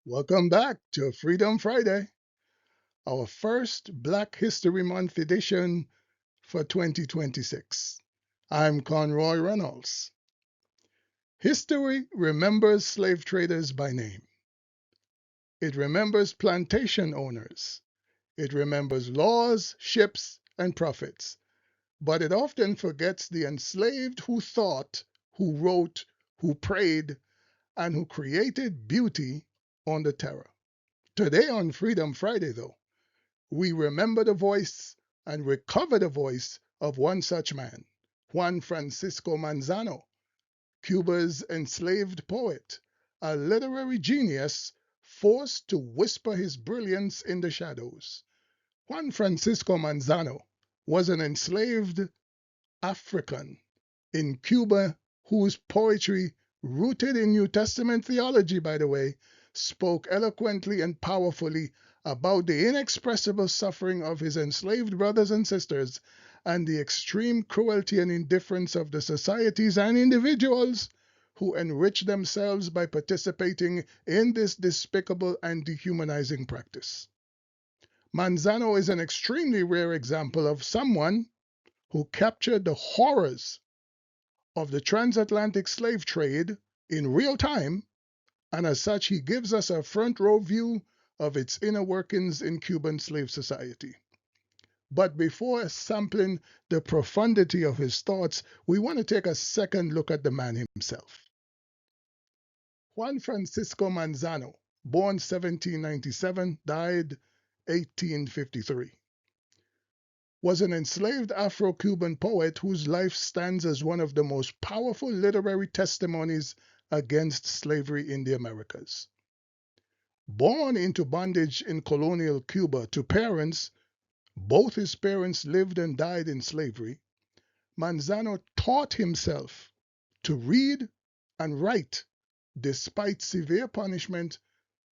Welcome back to Freedom Friday, our first Black History Month edition for 2026. I'm Conroy Reynolds. History remembers slave traders by name. It remembers plantation owners. It remembers laws, ships, and prophets. But it often forgets the enslaved who thought, who wrote, who prayed, and who created beauty on the terror. Today on Freedom Friday, though, we remember the voice and recover the voice of one such man, Juan Francisco Manzano, Cuba's enslaved poet, a literary genius forced to whisper his brilliance in the shadows. Juan Francisco Manzano was an enslaved African in Cuba whose poetry, rooted in New Testament theology, by the way, spoke eloquently and powerfully about the inexpressible suffering of his enslaved brothers and sisters and the extreme cruelty and indifference of the societies and individuals who enrich themselves by participating in this despicable and dehumanizing practice. Manzano is an extremely rare example of someone who captured the horrors of the transatlantic slave trade in real time, and as such, he gives us a front row view of its inner workings in Cuban slave society. But before sampling the profundity of his thoughts, we want to take a second look at the man himself. Juan Francisco Manzano, born 1797, died 1853, was an enslaved Afro-Cuban poet whose life stands as one of the most powerful literary testimonies against slavery in the Americas. Born into bondage in colonial Cuba to parents, both his parents lived and died in slavery, Manzano taught himself to read and write despite severe punishment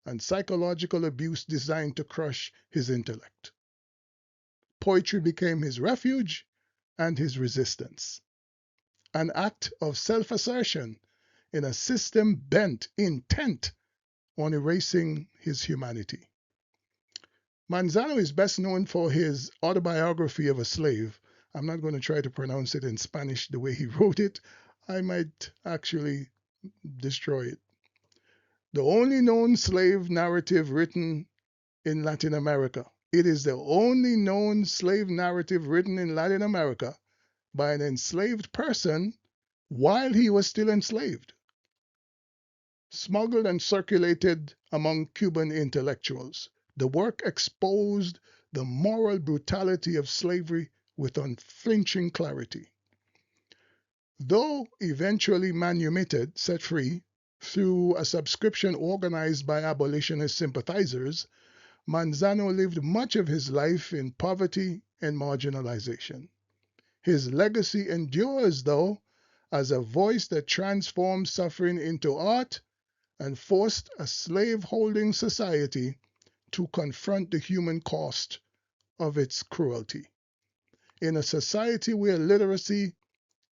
and psychological abuse designed to crush his intellect. Poetry became his refuge and his resistance, an act of self assertion in a system intent on erasing his humanity. Manzano is best known for his autobiography of a slave. I'm not going to try to pronounce it in Spanish the way he wrote it. I might actually destroy it. The only known slave narrative written in Latin America. It is the only known slave narrative written in Latin America by an enslaved person while he was still enslaved, smuggled and circulated among Cuban intellectuals. The work exposed the moral brutality of slavery with unflinching clarity. Though eventually manumitted, set free, through a subscription organized by abolitionist sympathizers, Manzano lived much of his life in poverty and marginalization. His legacy endures, though, as a voice that transformed suffering into art and forced a slave-holding society to confront the human cost of its cruelty. In a society where literacy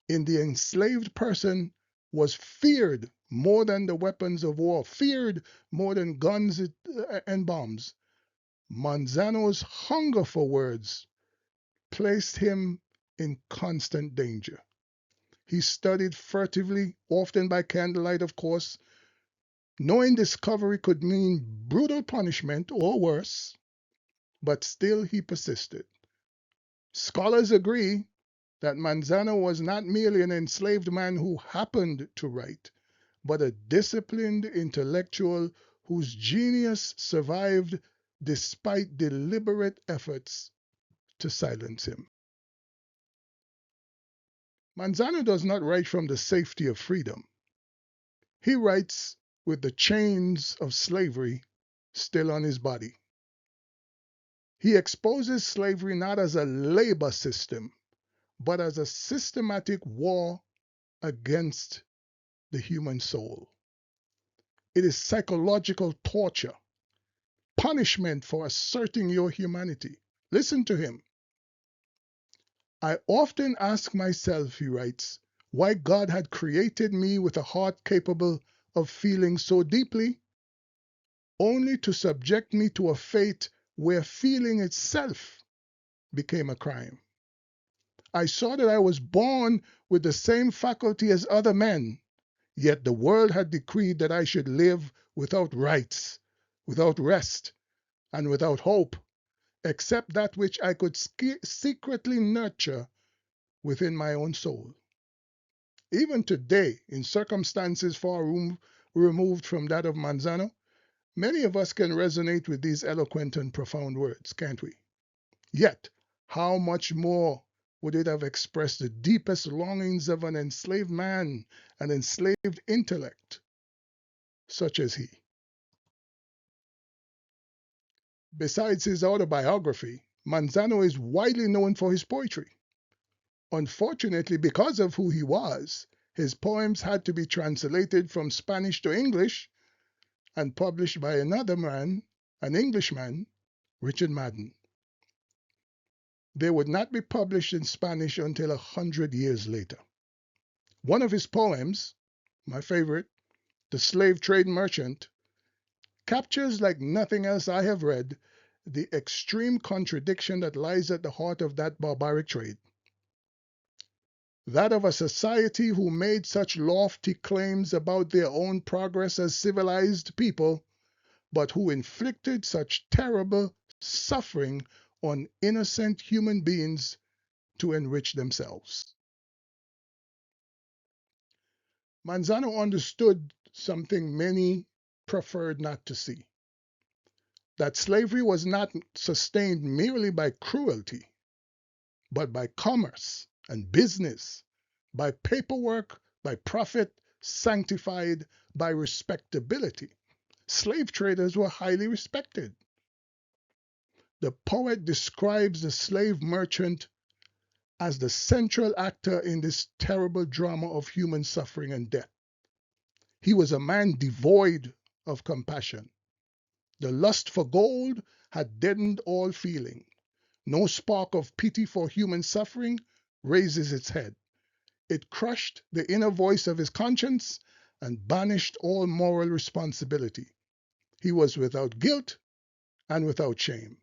in the enslaved person was feared more than the weapons of war, feared more than guns and bombs, Manzano's hunger for words placed him in constant danger. He studied furtively, often by candlelight, of course, knowing discovery could mean brutal punishment or worse, but still he persisted. Scholars agree that Manzano was not merely an enslaved man who happened to write, but a disciplined intellectual whose genius survived despite deliberate efforts to silence him. Manzano does not write from the safety of freedom. He writes with the chains of slavery still on his body. He exposes slavery not as a labor system, but as a systematic war against the human soul. It is psychological torture, punishment for asserting your humanity. Listen to him. I often ask myself, he writes, why God had created me with a heart capable of feeling so deeply. only to subject me to a fate where feeling itself became a crime. I saw that I was born with the same faculty as other men, yet the world had decreed that I should live without rights, without rest, and without hope, except that which I could secretly nurture within my own soul. Even today, in circumstances far removed from that of Manzano, many of us can resonate with these eloquent and profound words, can't we? Yet, how much more would it have expressed the deepest longings of an enslaved man, an enslaved intellect, such as he? Besides his autobiography, Manzano is widely known for his poetry. Unfortunately, because of who he was, his poems had to be translated from Spanish to English and published by another man, an Englishman, Richard Madden. They would not be published in Spanish until 100 years later. One of his poems, my favorite, The Slave Trade Merchant, captures like nothing else I have read the extreme contradiction that lies at the heart of that barbaric trade. That of a society who made such lofty claims about their own progress as civilized people, but who inflicted such terrible suffering on innocent human beings to enrich themselves. Manzano understood something many preferred not to see, that slavery was not sustained merely by cruelty, but by commerce and business, by paperwork, by profit, sanctified by respectability. Slave traders were highly respected. The poet describes the slave merchant as the central actor in this terrible drama of human suffering and death. He was a man devoid of compassion. The lust for gold had deadened all feeling. No spark of pity for human suffering raises its head. It crushed the inner voice of his conscience and banished all moral responsibility. He was without guilt and without shame.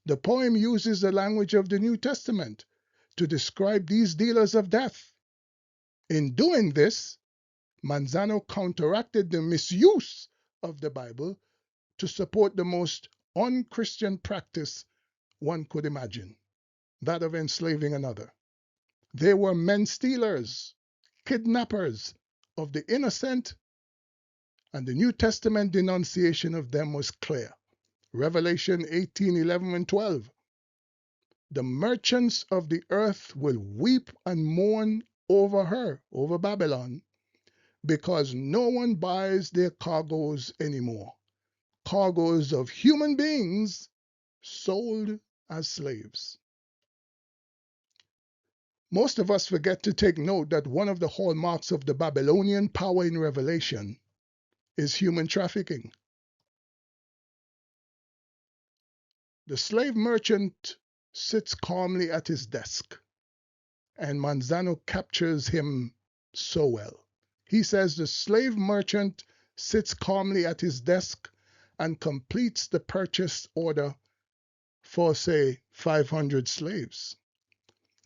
The poem uses the language of the New Testament to describe these dealers of death. In doing this, Manzano counteracted the misuse of the Bible to support the most unchristian practice one could imagine, that of enslaving another. They were men stealers, kidnappers of the innocent, and the New Testament denunciation of them was clear. Revelation 18:11 and 12. The merchants of the earth will weep and mourn over her, over Babylon, because no one buys their cargoes anymore. Cargoes of human beings sold as slaves. Most of us forget to take note that one of the hallmarks of the Babylonian power in Revelation is human trafficking. The slave merchant sits calmly at his desk, and Manzano captures him so well. He says the slave merchant sits calmly at his desk and completes the purchase order for, say, 500 slaves.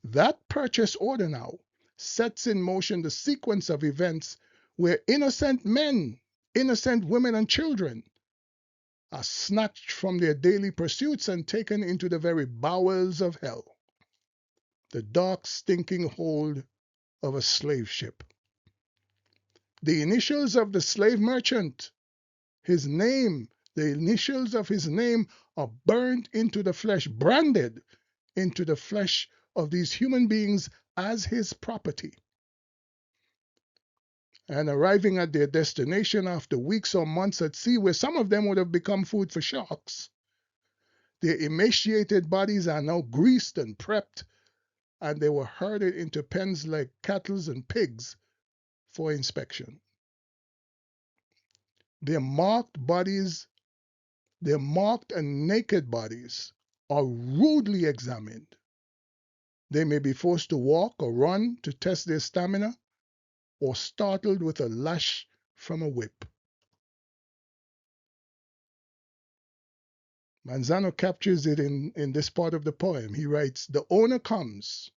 That purchase order now sets in motion the sequence of events where innocent men, innocent women, and children are snatched from their daily pursuits and taken into the very bowels of hell, the dark, stinking hold of a slave ship. The initials of the slave merchant, his name, the initials of his name are burned into the flesh, branded into the flesh of these human beings as his property. And arriving at their destination after weeks or months at sea, where some of them would have become food for sharks, their emaciated bodies are now greased and prepped, and they were herded into pens like cattle and pigs for inspection. Their marked and naked bodies are rudely examined. They may be forced to walk or run to test their stamina, or startled with a lash from a whip. Manzano captures it in this part of the poem. He writes, "The owner comes,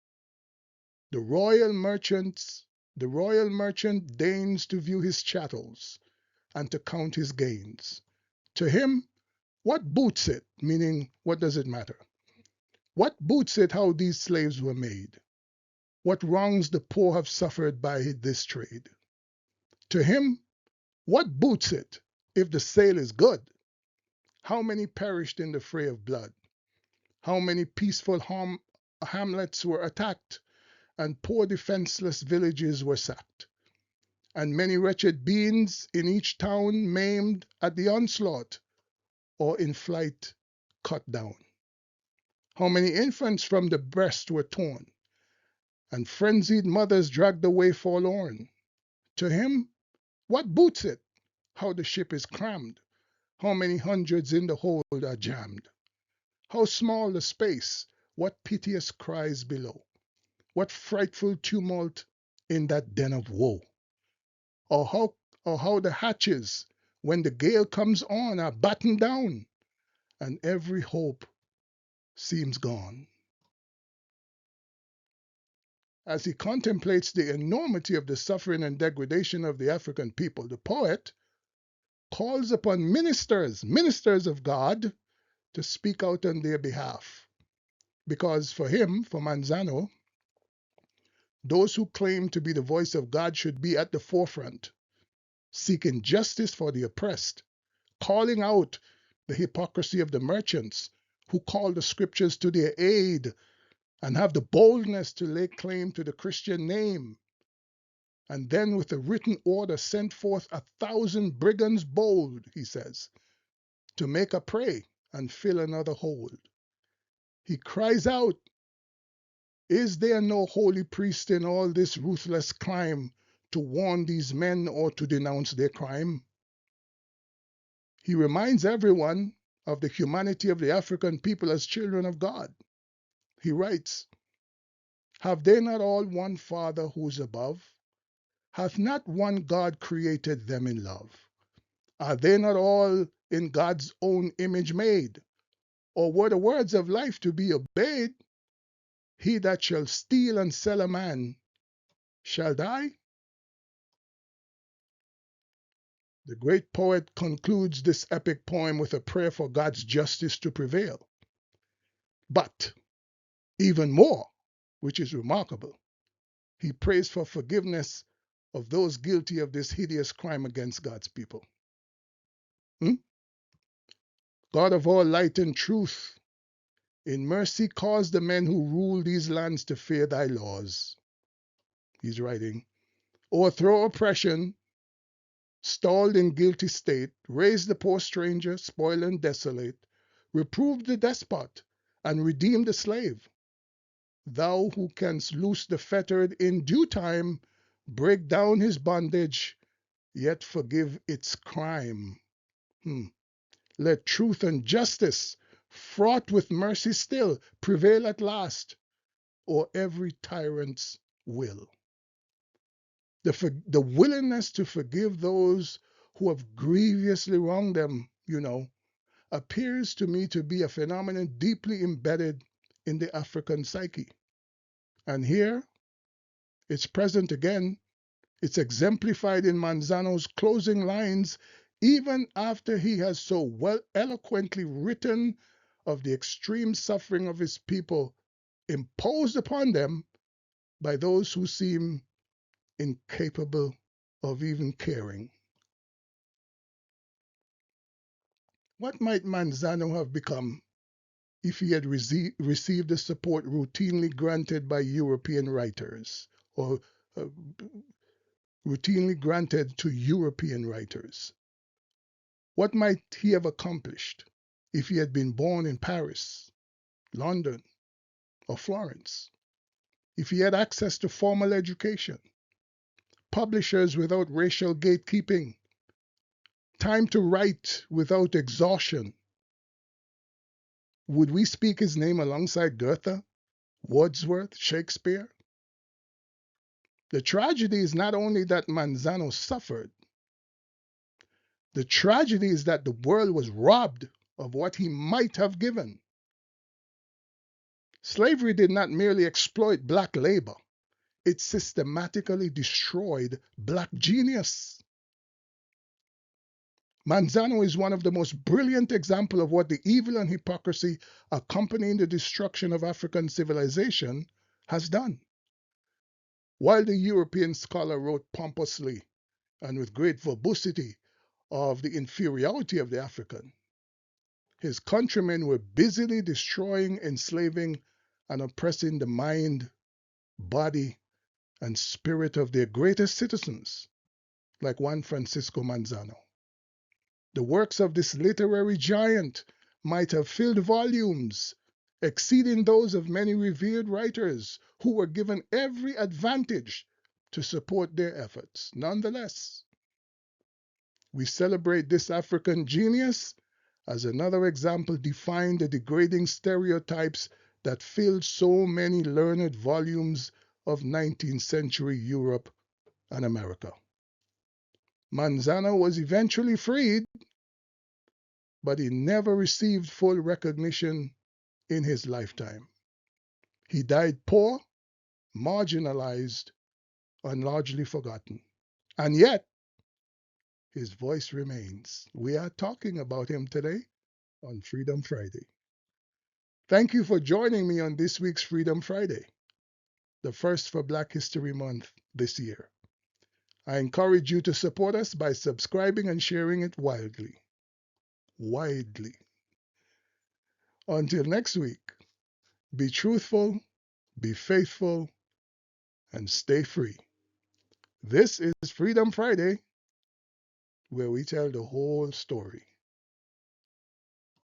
the royal merchant, the royal merchant deigns to view his chattels and to count his gains. To him, what boots it?" Meaning, what does it matter? What boots it how these slaves were made? What wrongs the poor have suffered by this trade? To him, what boots it if the sale is good? How many perished in the fray of blood? How many peaceful hamlets were attacked, and poor defenseless villages were sacked? And many wretched beings in each town maimed at the onslaught, or in flight cut down. How many infants from the breast were torn, and frenzied mothers dragged away forlorn? To him, what boots it how the ship is crammed? How many hundreds in the hold are jammed? How small the space, what piteous cries below, what frightful tumult in that den of woe? Or how the hatches, when the gale comes on, are battened down, and every hope seems gone. As he contemplates the enormity of the suffering and degradation of the African people, the poet calls upon ministers of God, to speak out on their behalf. Because for him, for Manzano, those who claim to be the voice of God should be at the forefront, seeking justice for the oppressed, calling out the hypocrisy of the merchants who call the scriptures to their aid and have the boldness to lay claim to the Christian name, and then with a written order sent forth 1,000 brigands bold, he says, to make a prey and fill another hold. He cries out, "Is there no holy priest in all this ruthless clime to warn these men or to denounce their crime?" He reminds everyone of the humanity of the African people as children of God. He writes, "Have they not all one Father who is above? Hath not one God created them in love? Are they not all in God's own image made? Or were the words of life to be obeyed? He that shall steal and sell a man shall die." The great poet concludes this epic poem with a prayer for God's justice to prevail. But even more, which is remarkable, he prays for forgiveness of those guilty of this hideous crime against God's people. God of all light and truth, in mercy cause the men who rule these lands to fear thy laws. He's writing, "O'erthrow oppression, stalled in guilty state, raise the poor stranger, spoil and desolate, reprove the despot, and redeem the slave. Thou who canst loose the fettered in due time, break down his bondage, yet forgive its crime. Let truth and justice, fraught with mercy still, prevail at last, or every tyrant's will." The willingness to forgive those who have grievously wronged them, appears to me to be a phenomenon deeply embedded in the African psyche. And here, it's present again. It's exemplified in Manzano's closing lines, even after he has so well eloquently written of the extreme suffering of his people imposed upon them by those who seem incapable of even caring. What might Manzano have become if he had received the support routinely granted by European writers, or routinely granted to European writers? What might he have accomplished if he had been born in Paris, London, or Florence? If he had access to formal education, publishers without racial gatekeeping, time to write without exhaustion, would we speak his name alongside Goethe, Wordsworth, Shakespeare? The tragedy is not only that Manzano suffered, the tragedy is that the world was robbed of what he might have given. Slavery did not merely exploit black labor, it systematically destroyed black genius. Manzano is one of the most brilliant examples of what the evil and hypocrisy accompanying the destruction of African civilization has done. While the European scholar wrote pompously and with great verbosity of the inferiority of the African, his countrymen were busily destroying, enslaving, and oppressing the mind, body, and spirit of their greatest citizens, like Juan Francisco Manzano. The works of this literary giant might have filled volumes, exceeding those of many revered writers who were given every advantage to support their efforts. Nonetheless, we celebrate this African genius as another example defying the degrading stereotypes that filled so many learned volumes of 19th century Europe and America. Manzano was eventually freed, but he never received full recognition in his lifetime. He died poor, marginalized, and largely forgotten. And yet, his voice remains. We are talking about him today on Freedom Friday. Thank you for joining me on this week's Freedom Friday, the first for Black History Month this year. I encourage you to support us by subscribing and sharing it widely. Until next week, be truthful, be faithful, and stay free. This is Freedom Friday, where we tell the whole story.